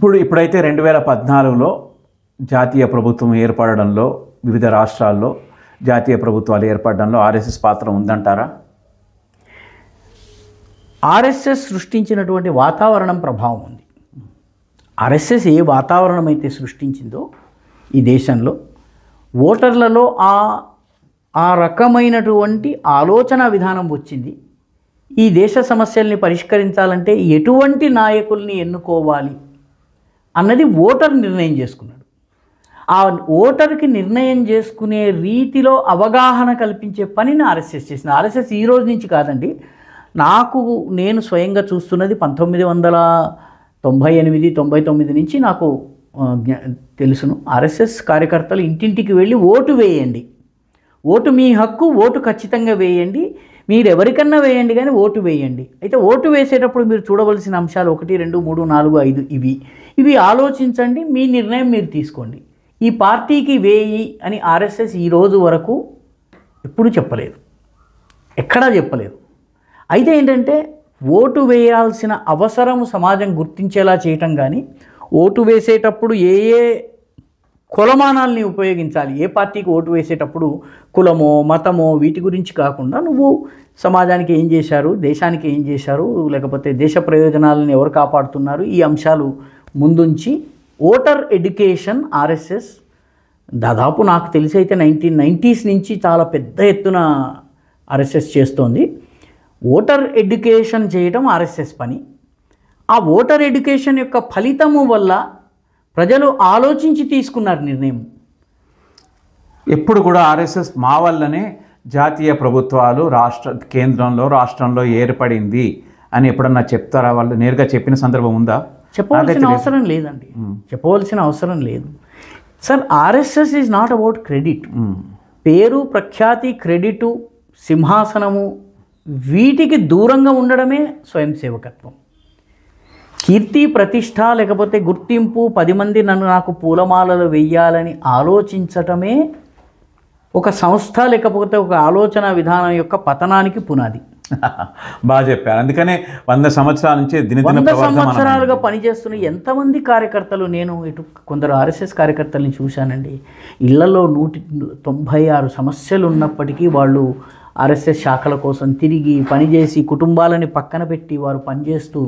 ఇప్పుడైతే 2014లో జాతీయ ప్రభుత్వం ఏర్పడడంలో వివిధ రాష్ట్రాల్లో జాతీయ ప్రభుత్వాలు ఏర్పడడంలో ఆర్ఎస్ఎస్ పాత్ర ఉందంటారా? ఆర్ఎస్ఎస్ సృష్టించినటువంటి వాతావరణం ప్రభావం ఉంది. ఆర్ఎస్ఎస్ ఏ వాతావరణం అయితే సృష్టించిందో ఈ దేశంలో ఓటర్లలో ఆ రకమైనటువంటి ఆలోచన విధానం వచ్చింది. ఈ దేశ సమస్యల్ని పరిష్కరించాలంటే ఎటువంటి నాయకుల్ని ఎన్నుకోవాలి అన్నది ఓటర్ నిర్ణయం చేసుకున్నాడు. ఆ ఓటర్కి నిర్ణయం చేసుకునే రీతిలో అవగాహన కల్పించే పనిని ఆర్ఎస్ఎస్ చేసింది. ఆర్ఎస్ఎస్ ఈ రోజు నుంచి కాదండి, నేను స్వయంగా చూస్తున్నది 1998-99 నుంచి నాకు తెలుసును. ఆర్ఎస్ఎస్ కార్యకర్తలు ఇంటింటికి వెళ్ళి ఓటు వేయండి, ఓటు మీ హక్కు, ఓటు ఖచ్చితంగా వేయండి, మీరు ఎవరికన్నా వేయండి కానీ ఓటు వేయండి. అయితే ఓటు వేసేటప్పుడు మీరు చూడవలసిన అంశాలు 1, 2, 3, 4, 5 ఇవి ఆలోచించండి, మీ నిర్ణయం మీరు తీసుకోండి. ఈ పార్టీకి వేయి అని ఆర్ఎస్ఎస్ ఈ రోజు వరకు ఎప్పుడు చెప్పలేదు, ఎక్కడా చెప్పలేదు. అయితే ఏంటంటే ఓటు వేయాల్సిన అవసరం సమాజం గుర్తించేలా చేయటం కానీ, ఓటు వేసేటప్పుడు ఏ కొలమానాల్ని ఉపయోగించాలి, ఏ పార్టీకి ఓటు వేసేటప్పుడు కులమో మతమో వీటి గురించి కాకుండా నువ్వు సమాజానికి ఏం చేశారు, దేశానికి ఏం చేశారు, లేకపోతే దేశ ప్రయోజనాలను ఎవరు కాపాడుతున్నారు, ఈ అంశాలు ముందుంచి ఓటర్ ఎడ్యుకేషన్ ఆర్ఎస్ఎస్ దాదాపు నాకు తెలిసి అయితే 1990s నుంచి చాలా పెద్ద ఎత్తున ఆర్ఎస్ఎస్ చేస్తోంది. ఓటర్ ఎడ్యుకేషన్ చేయడం ఆర్ఎస్ఎస్ పని. ఆ ఓటర్ ఎడ్యుకేషన్ యొక్క ఫలితము వల్ల ప్రజలు ఆలోచించి తీసుకున్నారు నిర్ణయం. ఎప్పుడు కూడా ఆర్ఎస్ఎస్ మా వల్లనే జాతీయ ప్రభుత్వాలు కేంద్రంలో రాష్ట్రంలో ఏర్పడింది అని ఎప్పుడన్నా చెప్తారా? వాళ్ళు నేరుగా చెప్పిన సందర్భం ఉందా? చెప్పవలసిన అవసరం లేదండి, చెప్పవలసిన అవసరం లేదు sir. RSS is not about credit. పేరు, ప్రఖ్యాతి, క్రెడిటు, సింహాసనము వీటికి దూరంగా ఉండడమే స్వయం సేవకత్వం. కీర్తి, ప్రతిష్ట, లేకపోతే గుర్తింపు, 10 మంది నాకు పూలమాలలు వెయ్యాలని ఆలోచించటమే ఒక సంస్థ లేకపోతే ఒక ఆలోచన విధానం యొక్క పతనానికి పునాది. బాగా చెప్పారు. అందుకనే 100 సంవత్సరాల నుంచి 100 సంవత్సరాలుగా పనిచేస్తున్న ఎంతమంది కార్యకర్తలు, నేను ఇటు కొందరు ఆర్ఎస్ఎస్ కార్యకర్తల్ని చూశానండి. ఇళ్లలో 196 సమస్యలు ఉన్నప్పటికీ వాళ్ళు ఆర్ఎస్ఎస్ శాఖల కోసం తిరిగి పనిచేసి కుటుంబాలని పక్కన పెట్టి వారు పనిచేస్తూ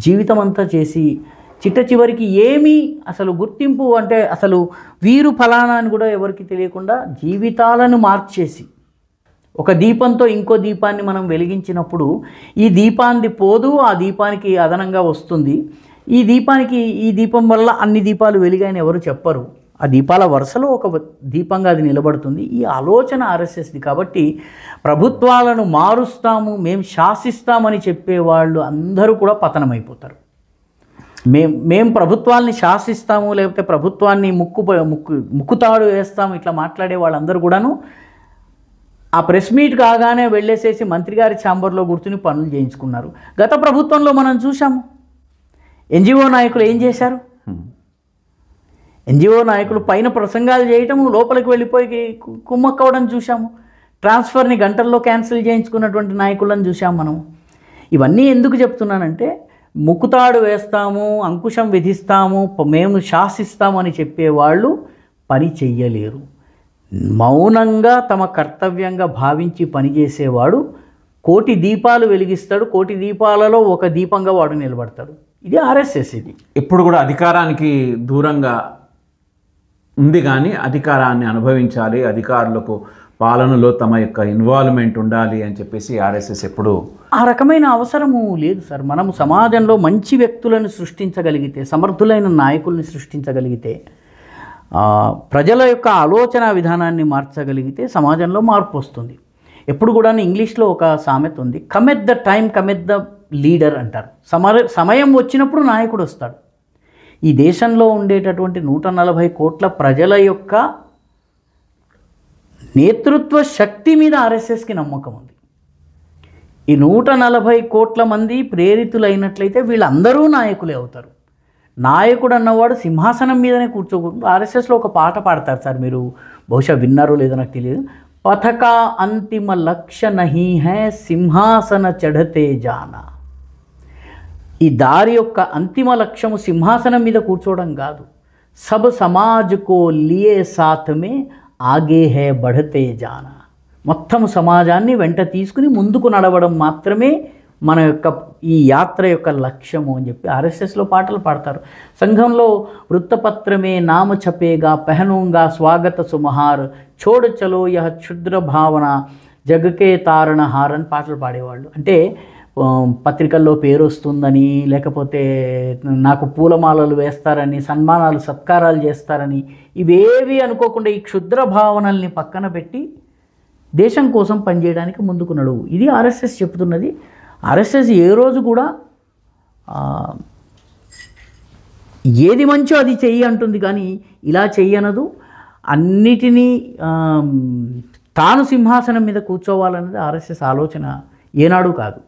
జీవితం అంతా చేసి చిట్ట చివరికి ఏమీ అసలు గుర్తింపు అంటే అసలు వీరు ఫలానా అని కూడా ఎవరికి తెలియకుండా జీవితాలను మార్చేసి, ఒక దీపంతో ఇంకో దీపాన్ని మనం వెలిగించినప్పుడు ఈ దీపాన్ని పోదు, ఆ దీపానికి అదనంగా వస్తుంది. ఈ దీపం వల్ల అన్ని దీపాలు వెలిగాయని ఎవరు చెప్పరు. ఆ దీపాల వరుసలో ఒక దీపంగా అది నిలబడుతుంది. ఈ ఆలోచన ఆర్ఎస్ఎస్ది. కాబట్టి ప్రభుత్వాలను మారుస్తాము, మేము శాసిస్తామని చెప్పేవాళ్ళు అందరూ కూడా పతనమైపోతారు. మేము ప్రభుత్వాల్ని శాసిస్తాము, లేకపోతే ప్రభుత్వాన్ని ముక్కుతాడు వేస్తాము, ఇట్లా మాట్లాడే వాళ్ళందరూ కూడాను ఆ ప్రెస్ మీట్ కాగానే వెళ్ళేసేసి మంత్రి గారి ఛాంబర్లో కూర్చుని పనులు చేయించుకున్నారు. గత ప్రభుత్వంలో మనం చూసాము ఎన్జిఓ నాయకులు ఏం చేశారు. ఎన్జిఓ నాయకులు పైన ప్రసంగాలు చేయటము, లోపలికి వెళ్ళిపోయి కుమ్మక్కవడం చూసాము. ట్రాన్స్ఫర్ని గంటల్లో క్యాన్సిల్ చేయించుకున్నటువంటి నాయకులను చూసాము మనం. ఇవన్నీ ఎందుకు చెప్తున్నానంటే, ముక్కుతాడు వేస్తాము, అంకుశం విధిస్తాము, మేము శాసిస్తాము అని చెప్పేవాళ్ళు పని చెయ్యలేరు. మౌనంగా తమ కర్తవ్యంగా భావించి పనిచేసేవాడు 1,000,000 దీపాలు వెలిగిస్తాడు, 1,000,000 దీపాలలో ఒక దీపంగా వాడు నిలబడతాడు. ఇది ఆర్ఎస్ఎస్. ఇది ఎప్పుడు కూడా అధికారానికి దూరంగా ఉంది, కానీ అధికారాన్ని అనుభవించాలి, అధికారులకు పాలనలో తమ యొక్క ఇన్వాల్వ్మెంట్ ఉండాలి అని చెప్పేసి ఆర్ఎస్ఎస్ ఎప్పుడు ఆ రకమైన అవసరము లేదు సార్. మనము సమాజంలో మంచి వ్యక్తులను సృష్టించగలిగితే, సమర్థులైన నాయకుల్ని సృష్టించగలిగితే, ప్రజల యొక్క ఆలోచన విధానాన్ని మార్చగలిగితే సమాజంలో మార్పు వస్తుంది. ఎప్పుడు కూడా ఇంగ్లీష్లో ఒక సామెత ఉంది, come at the time, come at the leader అంటారు. సమయం వచ్చినప్పుడు నాయకుడు వస్తాడు. ఈ దేశంలో ఉండేటటువంటి 140 కోట్ల ప్రజల యొక్క నేతృత్వ శక్తి మీద ఆర్ఎస్ఎస్కి నమ్మకం ఉంది. ఈ 140 కోట్ల మంది ప్రేరితులైనట్లయితే వీళ్ళందరూ నాయకులే అవుతారు. నాయకుడు అన్నవాడు సింహాసనం మీదనే కూర్చోకూడదు. ఆర్ఎస్ఎస్లో ఒక పాట పాడతారు సార్, మీరు బహుశా విన్నారో లేదో నాకు తెలియదు. పథకా అంతిమ లక్ష్య నహీ హై సింహాసన చढ़ते जाना. ఈ దారి యొక్క అంతిమ లక్ష్యము సింహాసనం మీద కూర్చోవడం కాదు. సబ్ సమాజ్ కో లియే సాత్ మే ఆగే హే బఢతే జానా. మొత్తం సమాజాన్ని వెంట తీసుకుని ముందుకు నడవడం మాత్రమే మన యొక్క ఈ యాత్ర యొక్క లక్ష్యము అని చెప్పి ఆర్ఎస్ఎస్లో పాటలు పాడతారు. సంఘంలో వృత్తపత్రమే నామ ఛపేగా పెహనూంగా స్వాగత సుమహార్ చోడ్ చలో యహ క్షుద్ర భావన జగకే తారణ హార్ అని పాటలు పాడేవాళ్ళు. అంటే పత్రికల్లో పేరు వస్తుందని, లేకపోతే నాకు పూలమాలలు వేస్తారని, సన్మానాలు సత్కారాలు చేస్తారని, ఇవేవి అనుకోకుండా ఈ క్షుద్ర భావనల్ని పక్కన పెట్టి దేశం కోసం పనిచేయడానికి ముందుకు నడువు. ఇది ఆర్ఎస్ఎస్ చెప్తున్నది. ఆర్ఎస్ఎస్ ఏ రోజు కూడా ఏది మంచో అది చెయ్యి అంటుంది, కానీ ఇలా చెయ్యనదు. అన్నిటినీ తాను సింహాసనం మీద కూర్చోవాలన్నది ఆర్ఎస్ఎస్ ఆలోచన ఏనాడు కాదు.